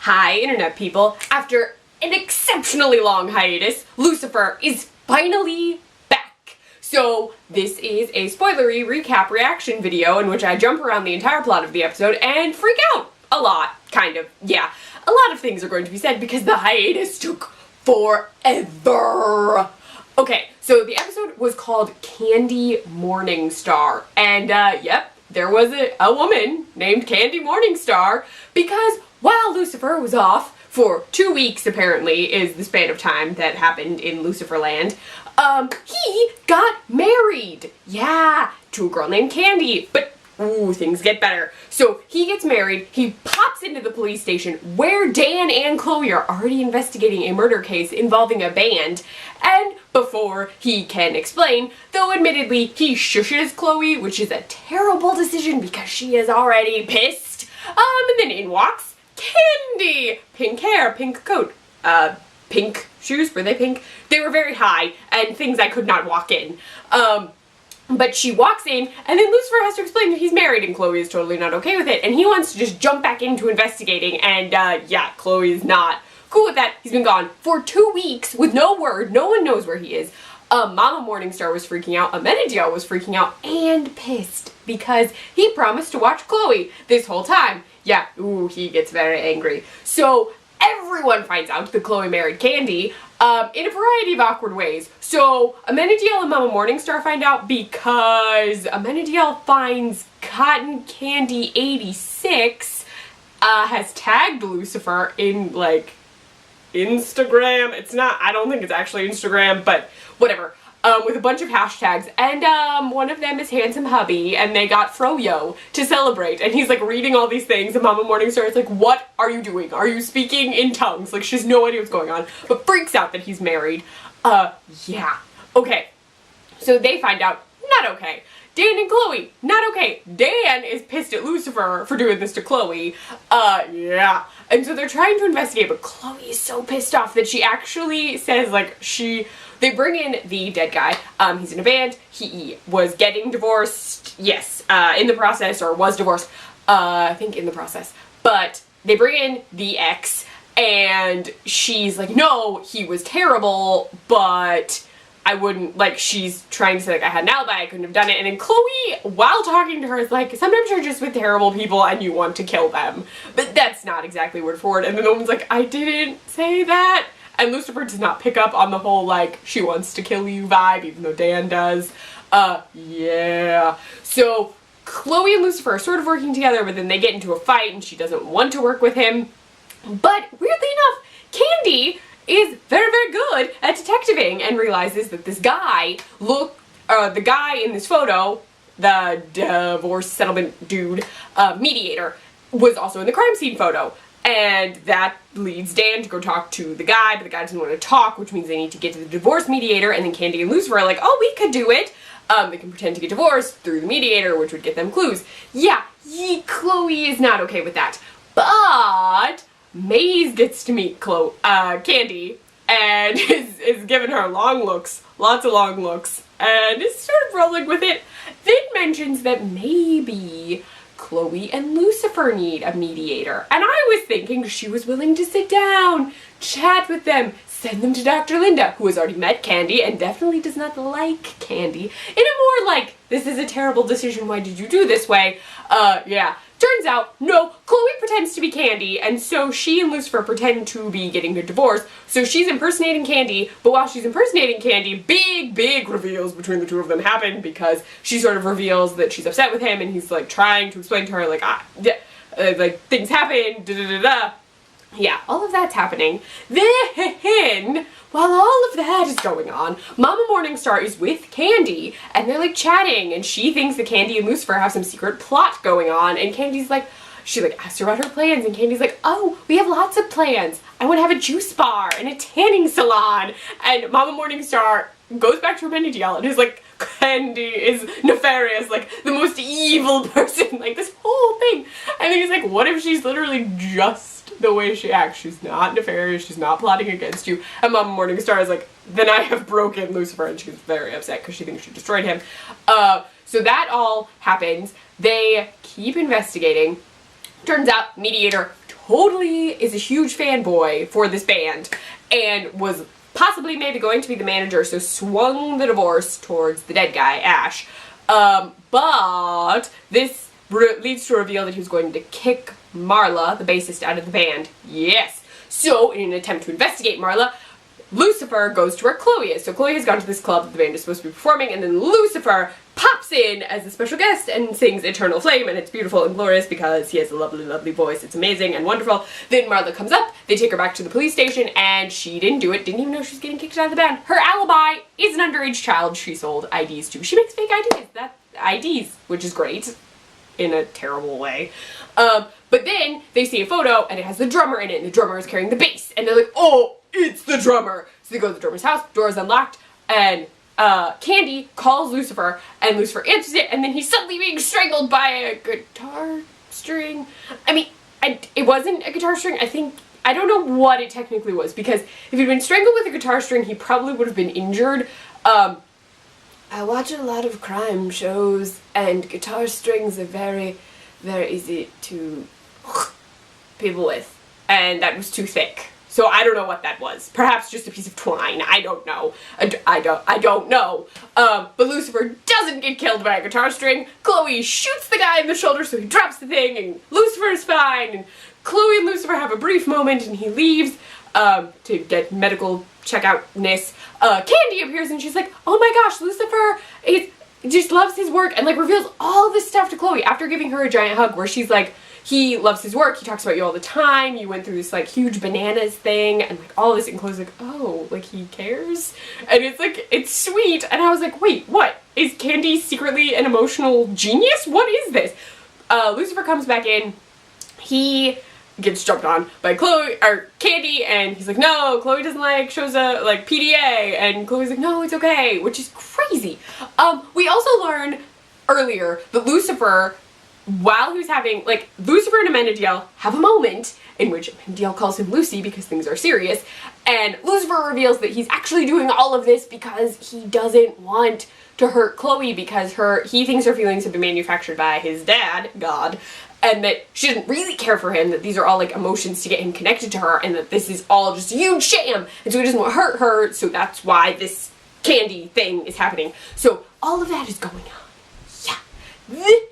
Hi, Internet people. After an exceptionally long hiatus, Lucifer is finally back. So this is a spoilery recap reaction video in which I jump around the entire plot of the episode and freak out a lot, kind of. Yeah, a lot of things are going to be said because the hiatus took forever. Okay, so the episode was called Candy Morningstar, and yep, there was a woman named Candy Morningstar because while Lucifer was off for 2 weeks, apparently, is the span of time that happened in Lucifer land, he got married. Yeah, to a girl named Candy, but ooh, things get better. So he gets married, he pops into the police station where Dan and Chloe are already investigating a murder case involving a band, and before he can explain, though admittedly he shushes Chloe, which is a terrible decision because she is already pissed, and then in walks Candy! Pink hair, pink coat, pink shoes, were they pink? They were very high, and things I could not walk in. But she walks in, and then Lucifer has to explain that he's married, and Chloe is totally not okay with it, and he wants to just jump back into investigating, and yeah, Chloe is not cool with that. He's been gone for 2 weeks with no word, no one knows where he is. Mama Morningstar was freaking out, Amenadiel was freaking out, and pissed, because he promised to watch Chloe this whole time. Yeah, ooh, he gets very angry. So everyone finds out that Chloe married Candy, in a variety of awkward ways. So Amenadiel and Mama Morningstar find out because Amenadiel finds Cotton Candy 86 has tagged Lucifer in, like, Instagram. It's not, I don't think it's actually Instagram, but whatever. With a bunch of hashtags, and one of them is Handsome Hubby, and they got Froyo to celebrate, and he's like reading all these things, and Mama Morningstar is like, what are you doing? Are you speaking in tongues? Like, she has no idea what's going on, but freaks out that he's married. Yeah. Okay. So they find out, not okay. Dan and Chloe, not okay. Dan is pissed at Lucifer for doing this to Chloe. Yeah. And so they're trying to investigate, but Chloe is so pissed off that she actually says, like, they bring in the dead guy. He's in a band. He was getting divorced. Yes, in the process, or was divorced. I think in the process. But they bring in the ex, and she's like, no, he was terrible, but I wouldn't, like, she's trying to say, like, I had an alibi, I couldn't have done it. And then Chloe, while talking to her, is like, sometimes you're just with terrible people and you want to kill them. But that's not exactly word for word. And then the woman's like, I didn't say that. And Lucifer does not pick up on the whole, like, she wants to kill you vibe, even though Dan does. Yeah. So Chloe and Lucifer are sort of working together, but then they get into a fight and she doesn't want to work with him. But weirdly enough, Candy is very, very good at detectiving and realizes that this guy, the guy in this photo, the divorce settlement dude, mediator, was also in the crime scene photo. And that leads Dan to go talk to the guy, but the guy doesn't want to talk, which means they need to get to the divorce mediator, and then Candy and Lucifer are like, oh, we could do it. They can pretend to get divorced through the mediator, which would get them clues. Yeah, Chloe is not okay with that. But Maze gets to meet Candy, and is giving her long looks, lots of long looks, and is sort of rolling with it. Then mentions that maybe Chloe and Lucifer need a mediator. And I was thinking she was willing to sit down, chat with them, send them to Dr. Linda, who has already met Candy and definitely does not like Candy, in a more like, this is a terrible decision, why did you do this way? Yeah. Turns out, no, Chloe pretends to be Candy, and so she and Lucifer pretend to be getting a divorce, so she's impersonating Candy, but while she's impersonating Candy, big reveals between the two of them happen, because she sort of reveals that she's upset with him, and he's, like, trying to explain to her, like, like, things happen, da-da-da-da. Yeah, all of that's happening. Then, while all of that is going on, Mama Morningstar is with Candy, and they're, like, chatting, and she thinks that Candy and Lucifer have some secret plot going on, and Candy's like, she, like, asks her about her plans, and Candy's like, oh, we have lots of plans. I want to have a juice bar and a tanning salon, and Mama Morningstar goes back to her Amenadiel and is like, Candy is nefarious, like, the most evil person, like, this whole thing. And then he's like, what if she's literally just the way she acts? She's not nefarious, she's not plotting against you. And Mama Morningstar is like, then I have broken Lucifer, and she's very upset because she thinks she destroyed him. So that all happens. They keep investigating. Turns out, mediator totally is a huge fanboy for this band and was possibly maybe going to be the manager, so swung the divorce towards the dead guy, Ash. But this leads to a reveal that he was going to kick Marla, the bassist, out of the band. Yes! So, in an attempt to investigate Marla, Lucifer goes to where Chloe is. So Chloe has gone to this club that the band is supposed to be performing, and then Lucifer pops in as a special guest and sings Eternal Flame, and it's beautiful and glorious because he has a lovely, lovely voice. It's amazing and wonderful. Then Marla comes up, they take her back to the police station, and she didn't do it, didn't even know she was getting kicked out of the band. Her alibi is an underage child she sold IDs to. She makes fake IDs, which is great in a terrible way. But then they see a photo, and it has the drummer in it, and the drummer is carrying the bass, and they're like, oh, it's the drummer! So they go to the drummer's house, door is unlocked, and Candy calls Lucifer, and Lucifer answers it, and then he's suddenly being strangled by a guitar string. I mean, it wasn't a guitar string. I don't know what it technically was, because if he'd been strangled with a guitar string, he probably would have been injured. I watch a lot of crime shows, and guitar strings are very, very easy to people with, and that was too thick. So I don't know what that was. Perhaps just a piece of twine. I don't know. I don't know. But Lucifer doesn't get killed by a guitar string. Chloe shoots the guy in the shoulder so he drops the thing, and Lucifer's fine. And Chloe and Lucifer have a brief moment, and he leaves to get medical checkout-ness. Candy appears, and she's like, oh my gosh, Lucifer just loves his work, and like reveals all this stuff to Chloe after giving her a giant hug where she's like, he loves his work, he talks about you all the time, you went through this like huge bananas thing, and like all this, and Chloe's like, oh, like he cares? And it's like, it's sweet, and I was like, wait, what? Is Candy secretly an emotional genius? What is this? Lucifer comes back in, he gets jumped on by Candy, and he's like, no, Chloe doesn't like shows like PDA, and Chloe's like, no, it's okay, which is crazy. We also learn earlier that Lucifer, while he was having, like, Lucifer and Amenadiel have a moment in which Amenadiel calls him Lucy because things are serious, and Lucifer reveals that he's actually doing all of this because he doesn't want to hurt Chloe, because he thinks her feelings have been manufactured by his dad, God, and that she doesn't really care for him, that these are all like emotions to get him connected to her, and that this is all just a huge sham, and so he doesn't want to hurt her, so that's why this Candy thing is happening. So all of that is going on. Yeah.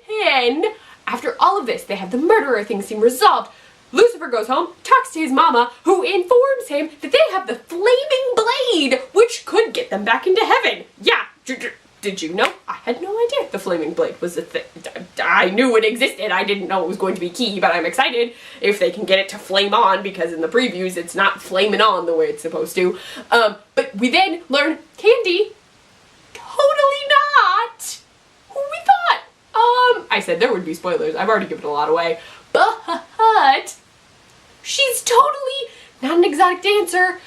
Then, after all of this, they have the murderer thing seem resolved. Lucifer goes home, talks to his mama, who informs him that they have the flaming blade, which could get them back into heaven. Yeah, did you know? I had no idea the flaming blade was a thing. I knew it existed, I didn't know it was going to be key, but I'm excited if they can get it to flame on, because in the previews it's not flaming on the way it's supposed to. But we then learn Candy, totally not who we thought. I said there would be spoilers. I've already given a lot away. But she's totally not an exotic dancer.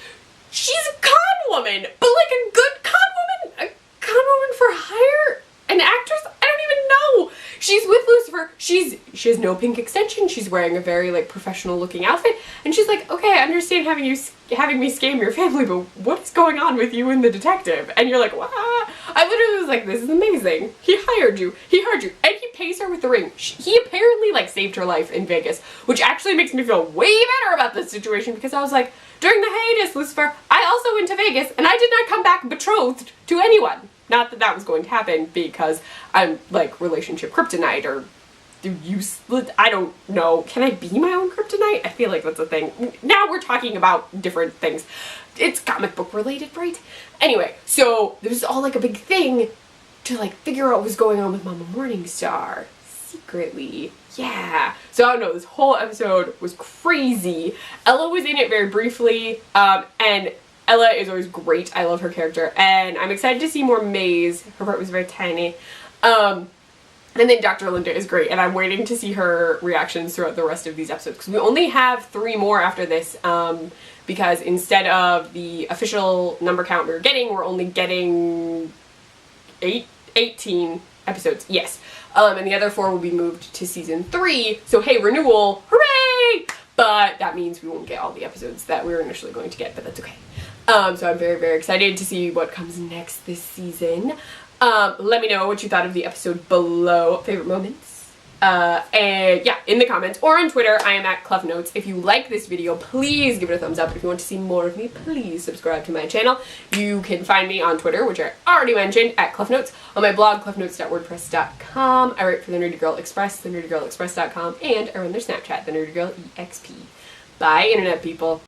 She's a con woman, but like a good con woman? A con woman for hire? An actress? I don't even know. She's with Lucifer. She has no pink extension. She's wearing a very like professional looking outfit, and she's like, okay, I understand having me scam your family, but what is going on with you and the detective? And you're like, wow. I literally was like, this is amazing. He hired you, and he pays her with the ring. He apparently like saved her life in Vegas, which actually makes me feel way better about this situation, because I was like, during the hiatus, Lucifer, I also went to Vegas, and I did not come back betrothed to anyone. Not that that was going to happen, because I'm like relationship kryptonite, or I don't know. Can I be my own kryptonite? I feel like that's a thing. Now we're talking about different things. It's comic book related, right? Anyway, so there was all like a big thing to like figure out what was going on with Mama Morningstar secretly. Yeah. So I don't know, this whole episode was crazy. Ella was in it very briefly, and Ella is always great. I love her character, and I'm excited to see more Maze. Her part was very tiny. And then Dr. Linda is great, and I'm waiting to see her reactions throughout the rest of these episodes, because we only have 3 more after this, because instead of the official number count we were getting, we're only getting 18 episodes, yes. And the other 4 will be moved to season 3, so hey, renewal, hooray! But that means we won't get all the episodes that we were initially going to get, but that's okay. So I'm very, very excited to see what comes next this season. Let me know what you thought of the episode below. Favorite moments. And yeah, in the comments or on Twitter, I am at Kleffnotes. If you like this video, please give it a thumbs up. If you want to see more of me, please subscribe to my channel. You can find me on Twitter, which I already mentioned, at Kleffnotes. On my blog, kleffnotes.wordpress.com. I write for the Nerdy Girl Express, thenerdygirlexpress.com, and I run their Snapchat, the Nerdy Girl EXP. Bye, Internet people.